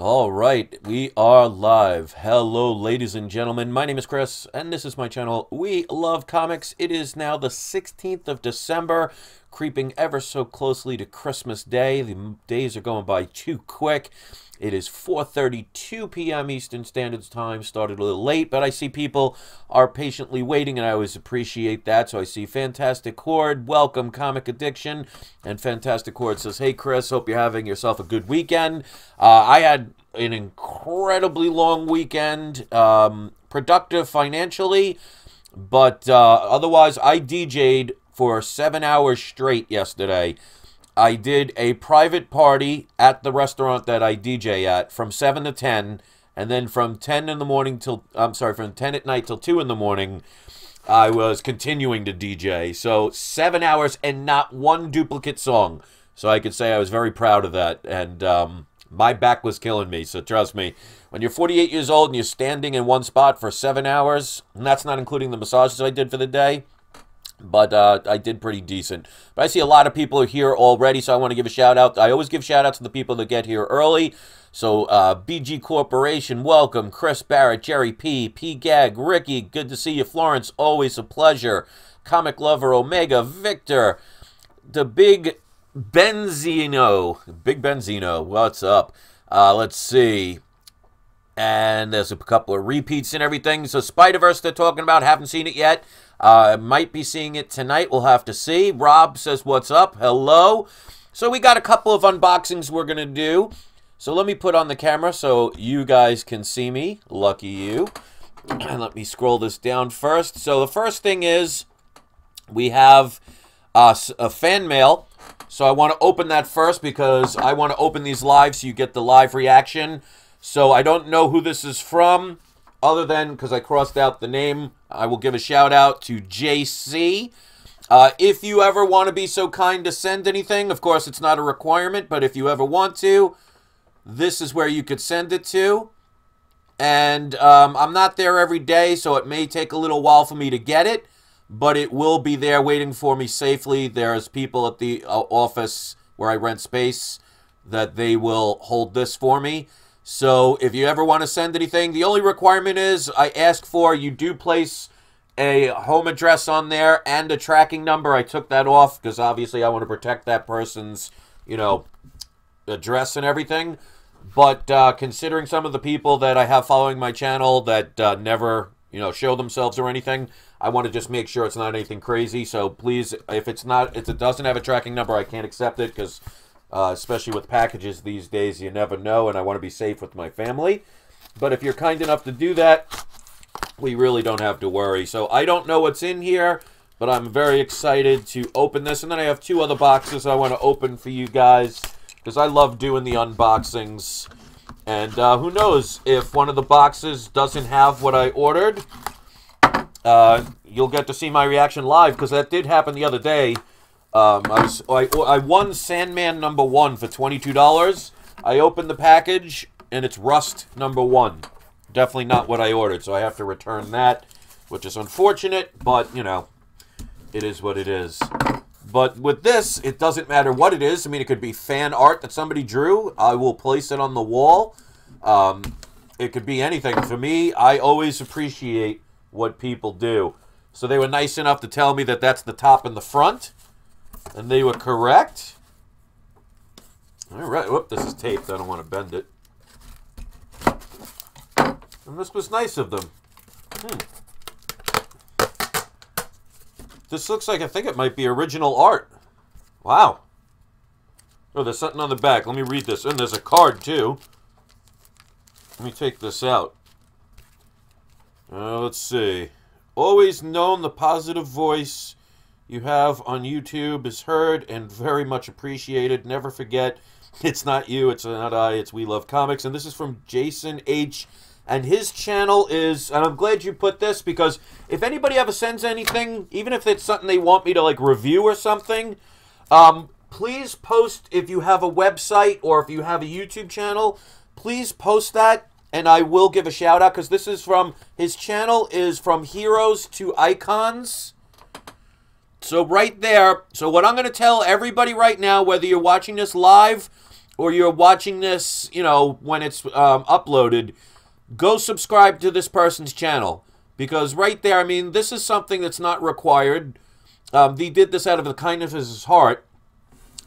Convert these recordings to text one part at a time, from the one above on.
All right, we are live. Hello, ladies and gentlemen. My name is Chris, and this is my channel, We Love Comics. It is now the 16th of December, creeping ever so closely to Christmas Day. The days are going by too quick. It is 4:32 p.m. Eastern Standard Time. Started a little late, but I see people are patiently waiting, and I always appreciate that. So I see Fantastic Horde, welcome Comic Addiction, and Fantastic Horde says, "Hey Chris, hope you're having yourself a good weekend." I had an incredibly long weekend, productive financially, but otherwise I DJ'd for 7 hours straight yesterday. I did a private party at the restaurant that I DJ at from 7 to 10, and then from 10 in the morning till, from 10 at night till 2 in the morning, I was continuing to DJ. So 7 hours and not one duplicate song. So I could say I was very proud of that, and my back was killing me, so trust me. When you're 48 years old and you're standing in one spot for 7 hours, and that's not including the massages I did for the day, but I did pretty decent. But I see a lot of people are here already, so I want to give a shout-out. I always give shout-outs to the people that get here early. So BG Corporation, welcome. Chris Barrett, Jerry P, P-Gag, Ricky, good to see you. Florence, always a pleasure. Comic Lover, Omega, Victor, the Big Benzino, what's up? Let's see. And there's a couple of repeats and everything. So Spider-Verse they're talking about, haven't seen it yet. Might be seeing it tonight. We'll have to see. Rob says, what's up? Hello. So we got a couple of unboxings we're going to do. So let me put on the camera so you guys can see me. Lucky you. And let me scroll this down first. So the first thing is we have a fan mail. So I want to open that first because I want to open these live so you get the live reaction. So I don't know who this is from, other than because I crossed out the name. I will give a shout out to JC. If you ever want to be so kind to send anything, of course it's not a requirement, but if you ever want to, this is where you could send it to. And I'm not there every day, so it may take a little while for me to get it, but it will be there waiting for me safely. There's people at the office where I rent space that they will hold this for me. So if you ever want to send anything, the only requirement is I ask for you do place a home address on there and a tracking number. I took that off because obviously I want to protect that person's, address and everything. But considering some of the people that I have following my channel that never, show themselves or anything, I want to just make sure it's not anything crazy. So please, if it doesn't have a tracking number, I can't accept it because especially with packages these days, you never know, and I want to be safe with my family. But if you're kind enough to do that, we really don't have to worry. So I don't know what's in here, but I'm very excited to open this. And then I have two other boxes I want to open for you guys because I love doing the unboxings. And who knows, if one of the boxes doesn't have what I ordered, you'll get to see my reaction live because that did happen the other day. I won Sandman #1 for $22. I opened the package, and it's Rust #1. Definitely not what I ordered, so I have to return that, which is unfortunate, but, it is what it is. But with this, it doesn't matter what it is. I mean, it could be fan art that somebody drew. I will place it on the wall. It could be anything. For me, I always appreciate what people do. So they were nice enough to tell me that that's the top and the front. And they were correct. All right. Whoop, this is taped. I don't want to bend it. And this was nice of them. This looks like, I think it might be original art. Wow. Oh, there's something on the back. Let me read this. And there's a card, too. Let me take this out. Let's see. Always known the positive voice you have on YouTube is heard and very much appreciated. Never forget, it's not you, it's not I, it's We Love Comics. And this is from Jason H. And his channel is, and I'm glad you put this because if anybody ever sends anything, even if it's something they want me to review or something, please post if you have a website or if you have a YouTube channel, please post that and I will give a shout out because this is from, his channel is From Heroes to Icons. So right there, so what I'm going to tell everybody right now, whether you're watching this live or you're watching this, you know, when it's uploaded, go subscribe to this person's channel. Because right there, I mean, this is something that's not required. He did this out of the kindness of his heart.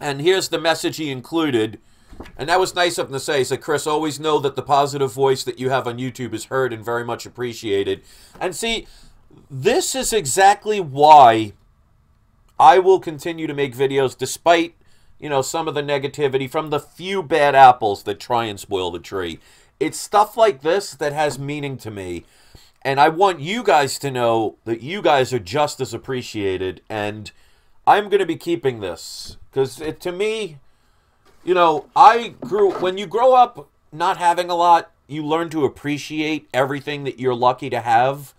And here's the message he included. And that was nice of him to say. He said, Chris, always know that the positive voice that you have on YouTube is heard and very much appreciated. And see, this is exactly why I will continue to make videos despite, you know, some of the negativity from the few bad apples that try and spoil the tree. It's stuff like this that has meaning to me. And I want you guys to know that you guys are just as appreciated. And I'm going to be keeping this. Because to me, you know, when you grow up not having a lot, you learn to appreciate everything that you're lucky to have.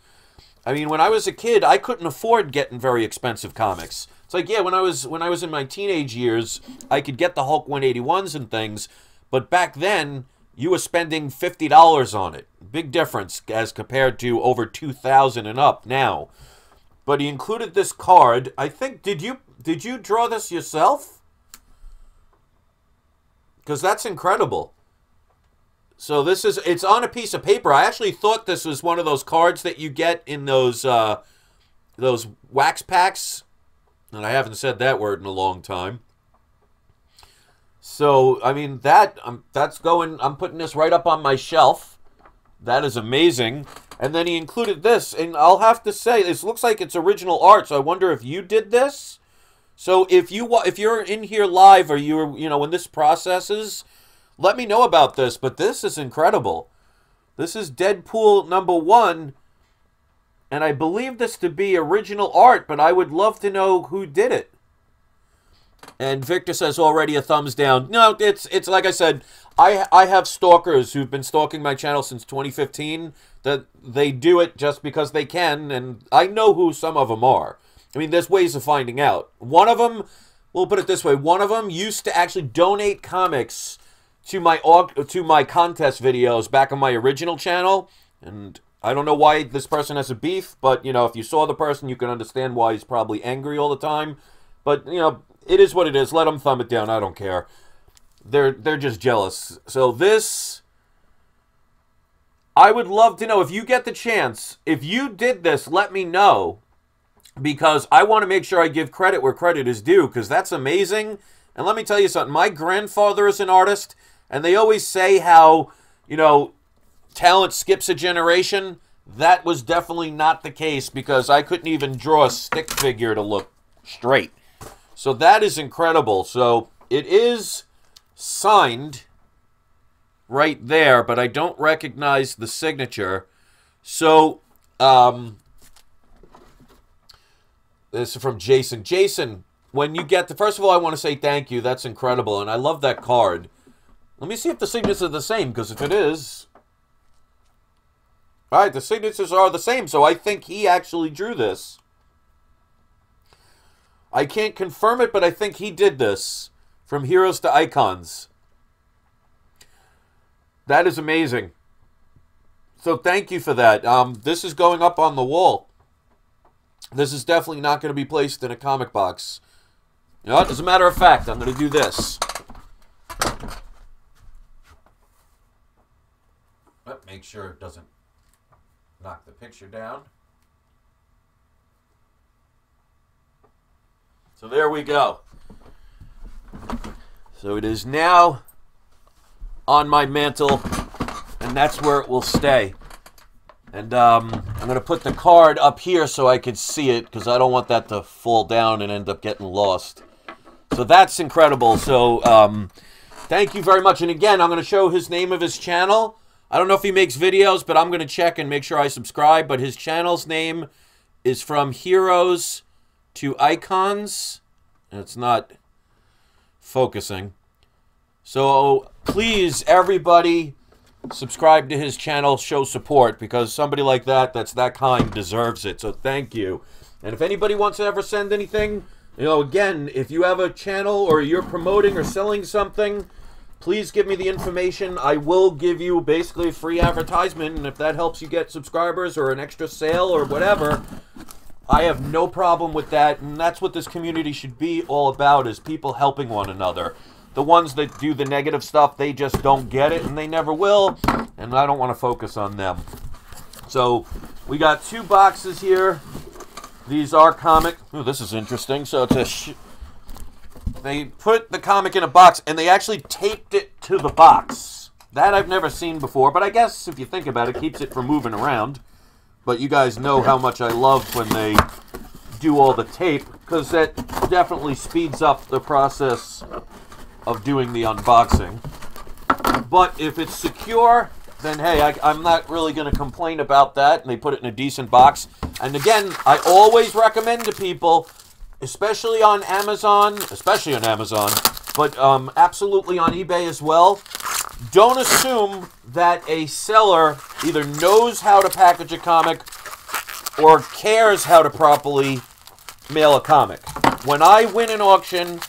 I mean, when I was a kid, I couldn't afford getting very expensive comics. It's like, yeah, when I was in my teenage years, I could get the Hulk 181s and things. But back then, you were spending $50 on it. Big difference as compared to over $2,000 and up now. But he included this card. I think, did you draw this yourself? Because that's incredible. So it's on a piece of paper. I actually thought this was one of those cards that you get in those wax packs. And I haven't said that word in a long time. So, I mean, that's going, I'm putting this right up on my shelf. That is amazing. And then he included this, and I'll have to say, this looks like it's original art, so I wonder if you did this. So if you're in here live, or you know, when this processes, let me know about this, but this is incredible. This is Deadpool #1, and I believe this to be original art, but I would love to know who did it. And Victor says already a thumbs down. No, it's like I said, I have stalkers who've been stalking my channel since 2015, that they do it just because they can, and I know who some of them are. I mean, there's ways of finding out. One of them, we'll put it this way, one of them used to actually donate comics to my contest videos back on my original channel, and I don't know why this person has a beef, but, you know, if you saw the person, you can understand why he's probably angry all the time. But, you know, it is what it is. Let them thumb it down. I don't care. They're just jealous. So this, I would love to know, if you get the chance, if you did this, let me know. Because I want to make sure I give credit where credit is due, because that's amazing. And let me tell you something. My grandfather is an artist, and they always say how, you know, talent skips a generation. That was definitely not the case, because I couldn't even draw a stick figure to look straight. So that is incredible. So it is signed right there, but I don't recognize the signature. So this is from Jason. Jason, when you get the, first of all, I want to say thank you. That's incredible, and I love that card. Let me see if the signatures are the same, because if it is, all right, the signatures are the same. So I think he actually drew this. I can't confirm it, but I think he did this. From Heroes to Icons. That is amazing. So thank you for that. This is going up on the wall. This is definitely not going to be placed in a comic box. You know what? As a matter of fact, I'm going to do this. But make sure it doesn't knock the picture down. So there we go. So it is now on my mantle, and that's where it will stay. And I'm going to put the card up here so I can see it, because I don't want that to fall down and end up getting lost. So that's incredible. So thank you very much. And again, I'm going to show his name of his channel. I don't know if he makes videos, but I'm going to check and make sure I subscribe. But his channel's name is From Heroes to Icons. And it's not focusing. So please, everybody, subscribe to his channel, show support, because somebody like that, that's that kind, deserves it. So thank you. And if anybody wants to ever send anything, you know, again, if you have a channel or you're promoting or selling something, please give me the information. I will give you basically a free advertisement, and if that helps you get subscribers or an extra sale or whatever, I have no problem with that. And that's what this community should be all about, is people helping one another. the ones that do the negative stuff, they just don't get it, and they never will, and I don't want to focus on them. So, we got 2 boxes here. These are comic. Ooh, this is interesting. So, it's they put the comic in a box, and they actually taped it to the box. That I've never seen before, but I guess if you think about it, it keeps it from moving around. But you guys know how much I love when they do all the tape, because that definitely speeds up the process of doing the unboxing. But if it's secure, then hey, I'm not really going to complain about that. And they put it in a decent box. And again, I always recommend to people, especially on Amazon, but absolutely on eBay as well, don't assume that a seller either knows how to package a comic or cares how to properly mail a comic. When I win an auction,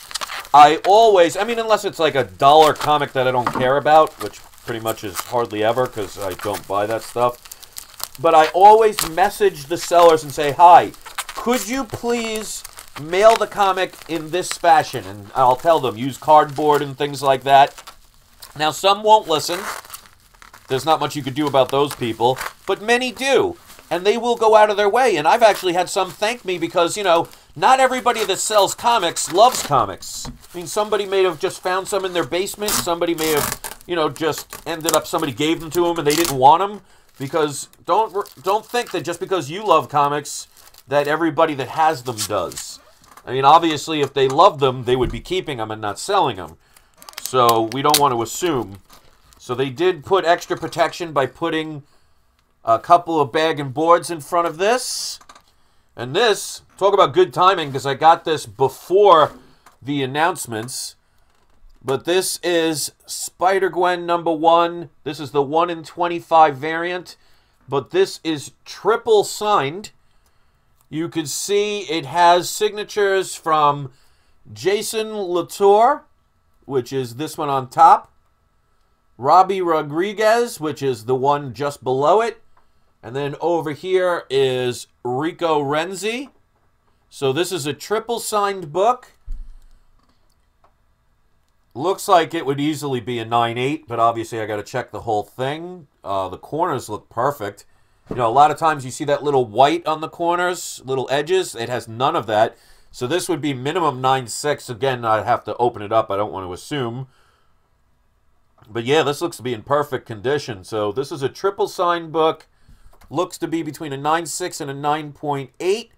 I always, unless it's like a dollar comic that I don't care about, which pretty much is hardly ever because I don't buy that stuff, but I always message the sellers and say, hi, could you please mail the comic in this fashion? And I'll tell them, use cardboard and things like that. Now, some won't listen. There's not much you could do about those people, but many do. And they will go out of their way. And I've actually had some thank me because, not everybody that sells comics loves comics. Somebody may have just found some in their basement. Somebody may have, just ended up, somebody gave them to them and they didn't want them. Because don't think that just because you love comics that everybody that has them does. Obviously, if they love them, they would be keeping them and not selling them. So we don't want to assume. So they did put extra protection by putting a couple of bag and boards in front of this. And this, talk about good timing, because I got this before the announcements. But this is Spider-Gwen #1. This is the 1 in 25 variant. But this is triple signed. You can see it has signatures from Jason Latour, which is this one on top. Robbie Rodriguez, which is the one just below it. And then over here is Rico Renzi. So this is a triple signed book. Looks like it would easily be a 9/8, but obviously I got to check the whole thing. The corners look perfect. A lot of times you see that little white on the corners, little edges. It has none of that. So this would be minimum 9/6. Again, I'd have to open it up. I don't want to assume. But yeah, this looks to be in perfect condition. So this is a triple signed book. Looks to be between a 9/6 and a 9.8.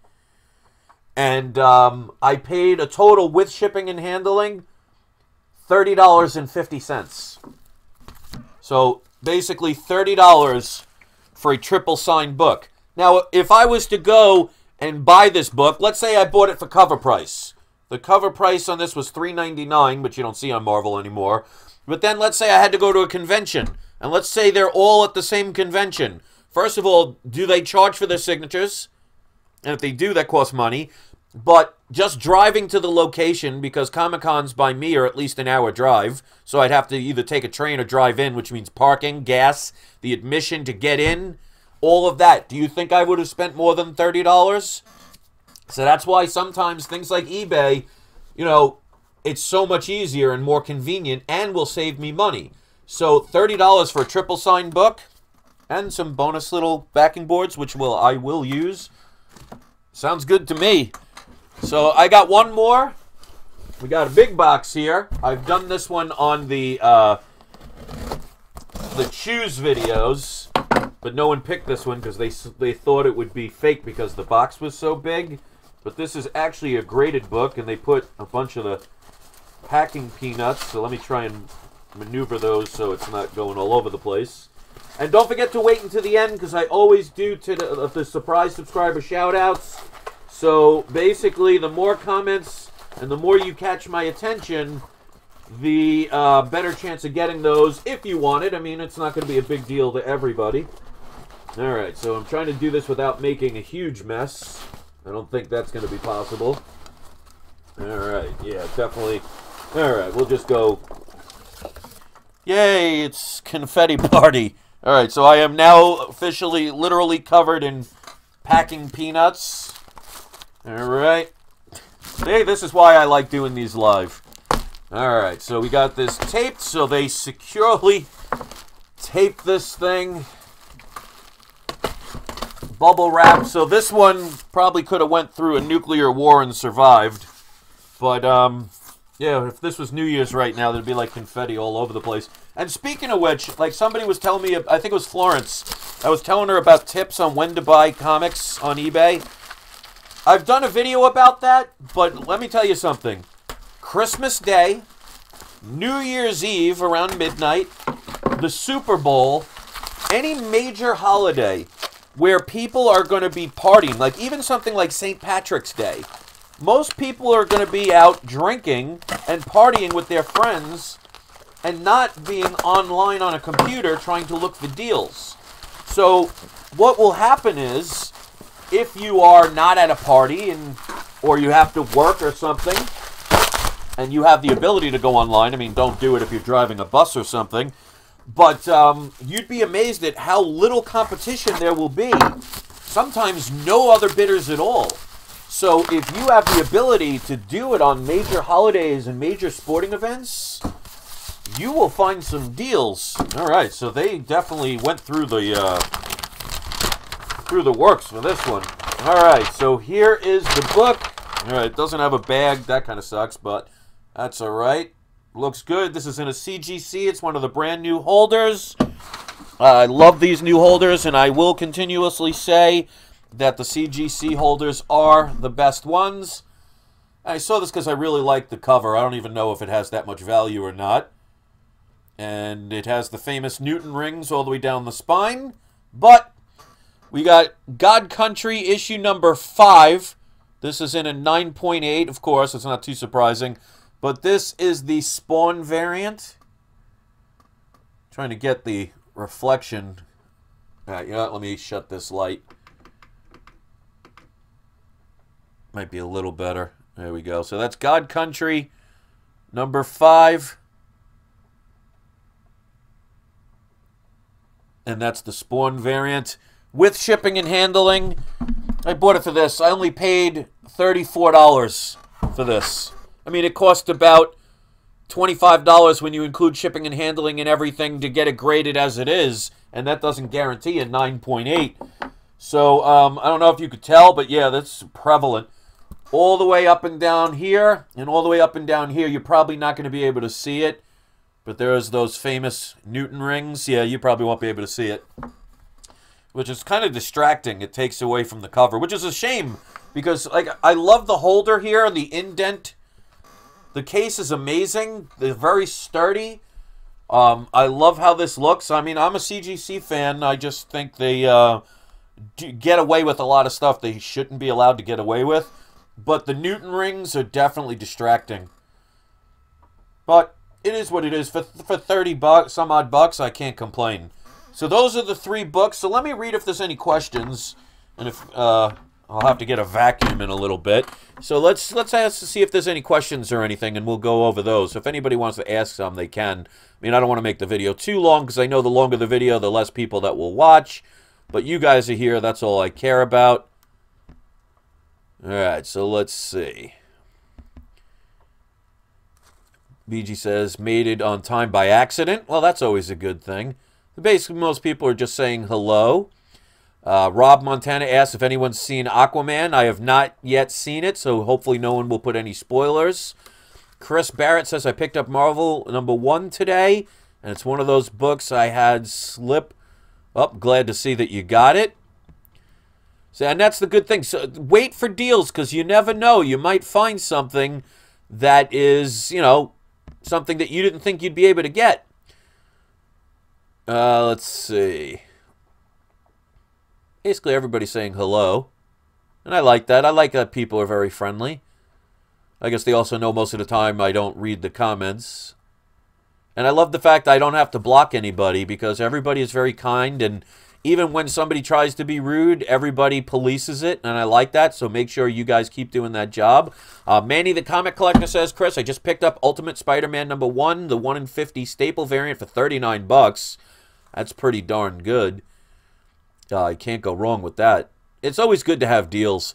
And I paid a total with shipping and handling $30.50. So basically $30 for a triple signed book. Now, if I was to go and buy this book, let's say I bought it for cover price. The cover price on this was $3.99, which you don't see on Marvel anymore. But then let's say I had to go to a convention, and let's say they're all at the same convention. First of all, do they charge for their signatures? And if they do, that costs money. But just driving to the location, because Comic-Cons by me are at least an hour drive, so I'd have to either take a train or drive in, which means parking, gas, the admission to get in, all of that. Do you think I would have spent more than $30? So that's why sometimes things like eBay, it's so much easier and more convenient and will save me money. So $30 for a triple signed book and some bonus little backing boards, which I will use. Sounds good to me. So I got one more. We got a big box here. I've done this one on the Choose videos, but no one picked this one because they thought it would be fake because the box was so big. But this is actually a graded book, and they put a bunch of the packing peanuts. So let me try and maneuver those so it's not going all over the place. And don't forget to wait until the end, because I always do to the surprise subscriber shout-outs. So basically, the more comments and the more you catch my attention, the better chance of getting those if you want it. It's not going to be a big deal to everybody. Alright, so I'm trying to do this without making a huge mess. I don't think that's going to be possible. Alright, yeah, definitely. Alright, we'll just go. Yay, it's confetti party. Alright, so I am now officially, literally covered in packing peanuts. Alright. Hey, this is why I like doing these live. Alright, so we got this taped, so they securely tape this thing. Bubble wrap. So this one probably could have went through a nuclear war and survived. But, yeah, if this was New Year's right now, there'd be like confetti all over the place. And speaking of which, like somebody was telling me, I think it was Florence, I was telling her about tips on when to buy comics on eBay. I've done a video about that, but let me tell you something. Christmas Day, New Year's Eve around midnight, the Super Bowl, any major holiday where people are going to be partying, like even something like St. Patrick's Day, most people are going to be out drinking and partying with their friends and not being online on a computer trying to look for deals. So what will happen is, if you are not at a party or you have to work or something, and you have the ability to go online, I mean, don't do it if you're driving a bus or something, but you'd be amazed at how little competition there will be. Sometimes no other bidders at all. So if you have the ability to do it on major holidays and major sporting events, you will find some deals. All right, so they definitely went through the works for this one. All right, so here is the book. All right, it doesn't have a bag. That kind of sucks, but that's all right. Looks good. This is in a CGC. It's one of the brand new holders. I love these new holders, and I will continuously say that the CGC holders are the best ones. I saw this because I really like the cover. I don't even know if it has that much value or not. And it has the famous Newton rings all the way down the spine. But we got God Country issue number 5. This is in a 9.8, of course. It's not too surprising. But this is the Spawn variant. Trying to get the reflection. All right, you know what? Let me shut this light. Might be a little better. There we go. So that's God Country number 5. And that's the Spawn variant with shipping and handling. I bought it for this. I only paid $34 for this. I mean, it cost about $25 when you include shipping and handling and everything to get it graded as it is, and that doesn't guarantee a 9.8. So, I don't know if you could tell, but yeah, that's prevalent. All the way up and down here, and all the way up and down here, you're probably not going to be able to see it, but there's those famous Newton rings. Yeah, you probably won't be able to see it, which is kind of distracting. It takes away from the cover, which is a shame, because like I love the holder here, the indent. The case is amazing. They're very sturdy. I love how this looks. I mean, I'm a CGC fan. I just think they get away with a lot of stuff they shouldn't be allowed to get away with. But the Newton rings are definitely distracting. But it is what it is. For 30 bucks, some odd bucks, I can't complain. So those are the 3 books. So let me read if there's any questions. And if I'll have to get a vacuum in a little bit. So let's see if there's any questions or anything, and we'll go over those. If anybody wants to ask some, they can. I mean, I don't want to make the video too long, because I know the longer the video, the less people that will watch. But you guys are here. That's all I care about. All right, so let's see. BG says, made it on time by accident. Well, that's always a good thing. Basically, most people are just saying hello. Rob Montana asks if anyone's seen Aquaman. I have not yet seen it, so hopefully no one will put any spoilers. Chris Barrett says, I picked up Marvel #1 today, and it's one of those books I had slip. Oh, glad to see that you got it. So, and that's the good thing. So wait for deals, because you never know. You might find something that is, you know, something that you didn't think you'd be able to get. Let's see. Basically, everybody's saying hello. And I like that. I like that people are very friendly. I guess they also know most of the time I don't read the comments. And I love the fact I don't have to block anybody, because everybody is very kind. And even when somebody tries to be rude, everybody polices it. And I like that. So make sure you guys keep doing that job. Manny the Comic Collector says, Chris, I just picked up Ultimate Spider-Man #1, the 1 in 50 staple variant for 39 bucks. That's pretty darn good. You can't go wrong with that. It's always good to have deals.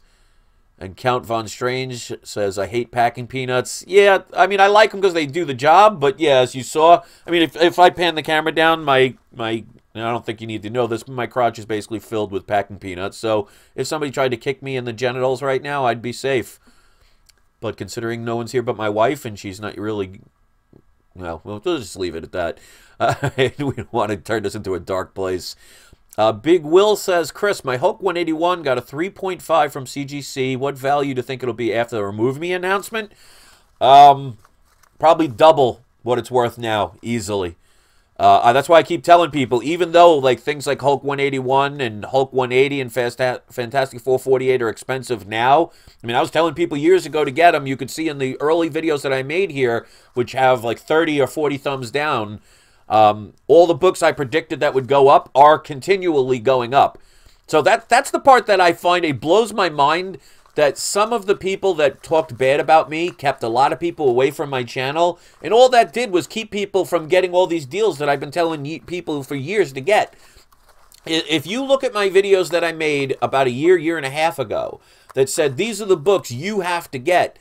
And Count Von Strange says, I hate packing peanuts. Yeah, I mean, I like them because they do the job, but yeah, as you saw, I mean, if I pan the camera down, I don't think you need to know this, but my crotch is basically filled with packing peanuts, so if somebody tried to kick me in the genitals right now, I'd be safe. But considering no one's here but my wife, and she's not really... Well, we'll just leave it at that. We don't want to turn this into a dark place. Big Will says, Chris, my Hulk 181 got a 3.5 from CGC. What value do you think it'll be after the Remove Me announcement? Probably double what it's worth now, easily. That's why I keep telling people, even though like things like Hulk 181 and Hulk 180 and Fantastic 448 are expensive now, I mean, I was telling people years ago to get them. You could see in the early videos that I made here, which have like 30 or 40 thumbs down, all the books I predicted that would go up are continually going up. So that's the part that I find, it blows my mind, that some of the people that talked bad about me kept a lot of people away from my channel, and all that did was keep people from getting all these deals that I've been telling people for years to get. If you look at my videos that I made about a year and a half ago that said, these are the books you have to get,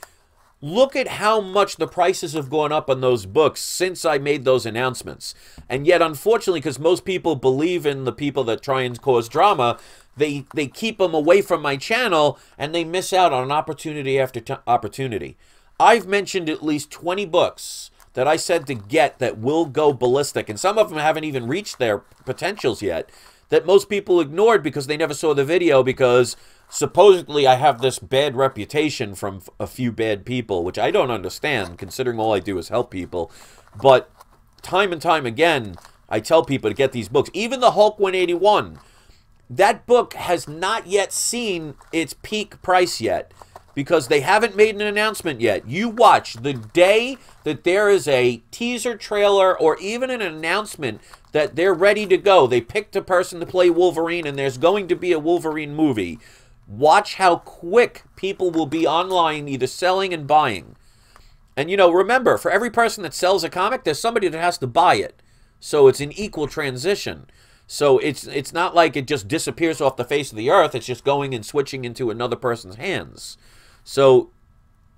look at how much the prices have gone up on those books since I made those announcements. And yet, unfortunately, because most people believe in the people that try and cause drama, they keep them away from my channel, and they miss out on opportunity after opportunity. I've mentioned at least 20 books that I said to get that will go ballistic, and some of them haven't even reached their potentials yet, that most people ignored because they never saw the video, because supposedly I have this bad reputation from a few bad people, which I don't understand, considering all I do is help people. But time and time again, I tell people to get these books. Even the Hulk 181, that book has not yet seen its peak price yet, because they haven't made an announcement yet. You watch the day that there is a teaser trailer or even an announcement that they're ready to go. They picked a person to play Wolverine, and there's going to be a Wolverine movie. Watch how quick people will be online either selling and buying. And, you know, remember, for every person that sells a comic, there's somebody that has to buy it. So it's an equal transition. So it's not like it just disappears off the face of the earth. It's just going and switching into another person's hands. So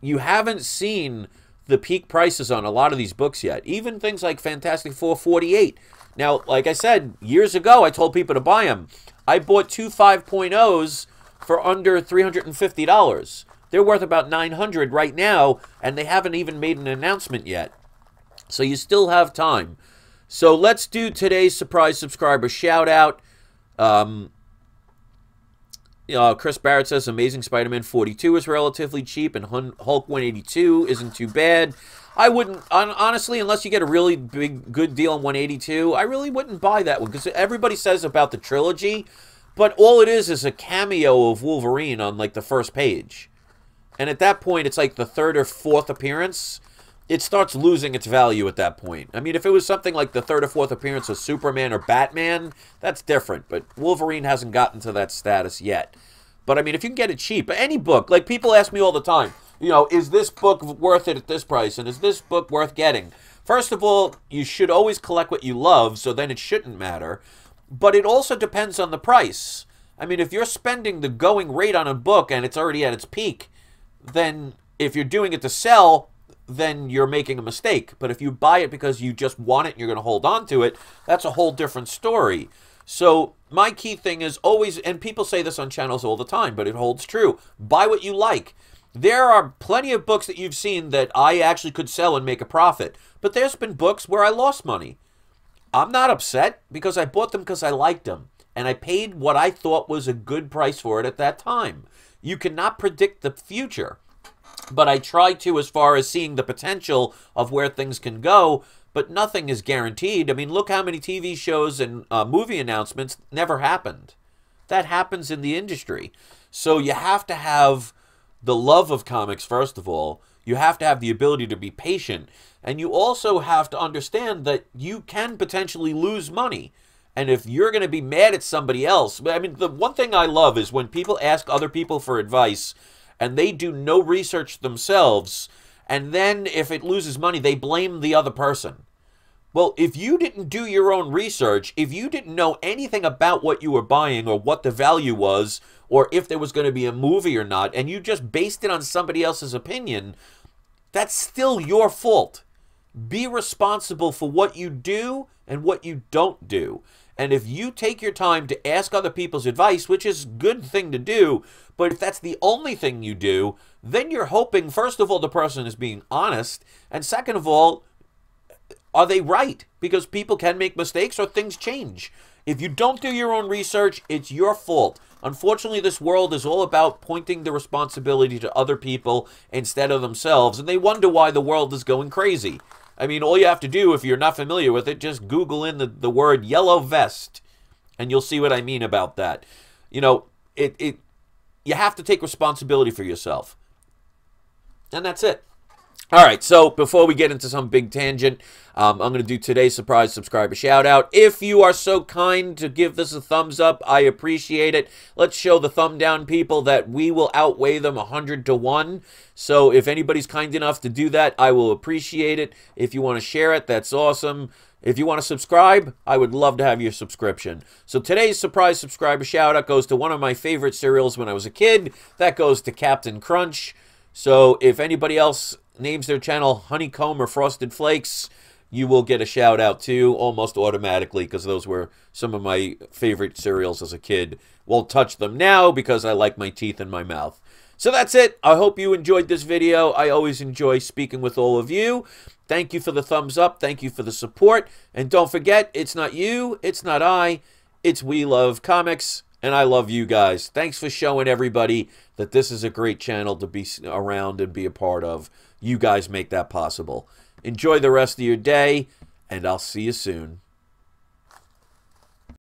you haven't seen the peak prices on a lot of these books yet. Even things like Fantastic 448. Now, like I said, years ago, I told people to buy them. I bought two 5.0s for under $350. They're worth about $900 right now, and they haven't even made an announcement yet. So you still have time. So let's do today's surprise subscriber shout out. Chris Barrett says Amazing Spider-Man 42 is relatively cheap, and Hulk 182 isn't too bad. I wouldn't, honestly, unless you get a really good deal on 182, I really wouldn't buy that one, because everybody says about the trilogy, but all it is a cameo of Wolverine on, like, the first page. And at that point, it's like the third or fourth appearance. It starts losing its value at that point. I mean, if it was something like the third or fourth appearance of Superman or Batman, that's different. But Wolverine hasn't gotten to that status yet. But, I mean, if you can get it cheap, any book, like people ask me all the time, you know, is this book worth it at this price? And is this book worth getting? First of all, you should always collect what you love, so then it shouldn't matter. But it also depends on the price. I mean, if you're spending the going rate on a book and it's already at its peak, then if you're doing it to sell, then you're making a mistake. But if you buy it because you just want it and you're going to hold on to it, that's a whole different story. So my key thing is always, and people say this on channels all the time, but it holds true, buy what you like. There are plenty of books that you've seen that I actually could sell and make a profit. But there's been books where I lost money. I'm not upset because I bought them because I liked them. And I paid what I thought was a good price for it at that time. You cannot predict the future. But I try to, as far as seeing the potential of where things can go, but nothing is guaranteed. I mean, look how many TV shows and movie announcements never happened. That happens in the industry. So you have to have the love of comics, first of all. You have to have the ability to be patient. And you also have to understand that you can potentially lose money. And if you're going to be mad at somebody else, I mean, the one thing I love is when people ask other people for advice and they do no research themselves, and then if it loses money, they blame the other person. Well, if you didn't do your own research, if you didn't know anything about what you were buying or what the value was, or if there was going to be a movie or not, and you just based it on somebody else's opinion, that's still your fault. Be responsible for what you do and what you don't do. And if you take your time to ask other people's advice, which is a good thing to do, but if that's the only thing you do, then you're hoping, first of all, the person is being honest, and second of all, are they right? Because people can make mistakes or things change. If you don't do your own research, it's your fault. Unfortunately, this world is all about pointing the responsibility to other people instead of themselves, and they wonder why the world is going crazy. I mean, all you have to do, if you're not familiar with it, just Google in the word yellow vest, and you'll see what I mean about that. You know, you have to take responsibility for yourself. And that's it. All right, so before we get into some big tangent, I'm going to do today's surprise subscriber shout out. If you are so kind to give this a thumbs up, I appreciate it. Let's show the thumb down people that we will outweigh them 100 to 1. So if anybody's kind enough to do that, I will appreciate it. If you want to share it, that's awesome. If you want to subscribe, I would love to have your subscription. So today's surprise subscriber shout out goes to one of my favorite cereals when I was a kid. That goes to Captain Crunch. So if anybody else names their channel Honeycomb or Frosted Flakes, you will get a shout out too, almost automatically, because those were some of my favorite cereals as a kid. Won't touch them now because I like my teeth in my mouth. So that's it. I hope you enjoyed this video. I always enjoy speaking with all of you. Thank you for the thumbs up. Thank you for the support. And don't forget, it's not you, it's not I, it's We Love Comics. And I love you guys. Thanks for showing everybody that this is a great channel to be around and be a part of. You guys make that possible. Enjoy the rest of your day, and I'll see you soon.